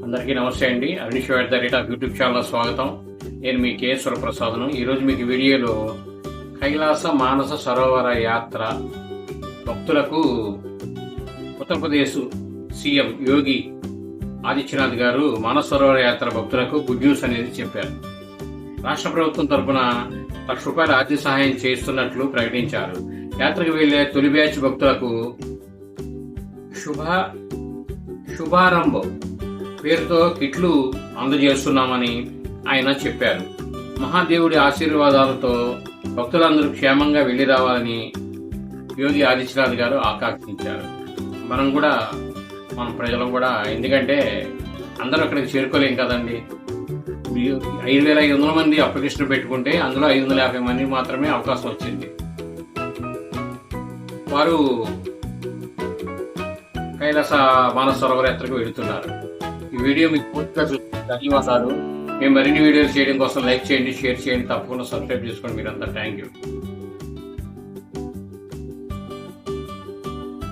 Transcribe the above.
అందరికీ నమస్తే అండి. అరుణేశ్వర్ యూట్యూబ్ ఛానల్ స్వాగతం. నేను మీ కె సురప్రసాద్ను. ఈరోజు మీకు వీడియోలో కైలాస మానస సరోవర యాత్ర భక్తులకు ఉత్తరప్రదేశ్ సీఎం యోగి ఆదిత్యనాథ్ గారు మానస సరోవర యాత్ర భక్తులకు గుడ్ న్యూస్ అనేది చెప్పారు. రాష్ట్ర ప్రభుత్వం తరఫున ₹1,00,000 ఆర్థిక సహాయం చేస్తున్నట్లు ప్రకటించారు. యాత్రకు వెళ్లే తొలి బ్యాచ్ భక్తులకు శుభారంభం పేరుతో కిట్లు అందజేస్తున్నామని ఆయన చెప్పారు. మహాదేవుడి ఆశీర్వాదాలతో భక్తులందరూ క్షేమంగా వెళ్లి రావాలని యోగి ఆదిత్యనాథ్ గారు ఆకాంక్షించారు. మన ప్రజలు కూడా, ఎందుకంటే అందరూ అక్కడికి చేరుకోలేం కదండి. 5,500 మంది అప్లికేషన్ పెట్టుకుంటే అందులో 550 మంది మాత్రమే అవకాశం వచ్చింది. వారు కైలాస మానస సరోవర యాత్రకు వెళుతున్నారు. ఈ వీడియో మీకు పూర్తిగా చూసి ధన్యవాదాలు. మేము మరిన్ని వీడియోలు చేయడం కోసం లైక్ చేయండి, షేర్ చేయండి, తప్పకుండా సబ్స్క్రైబ్ చేసుకోండి. మీరంతా థ్యాంక్ యూ.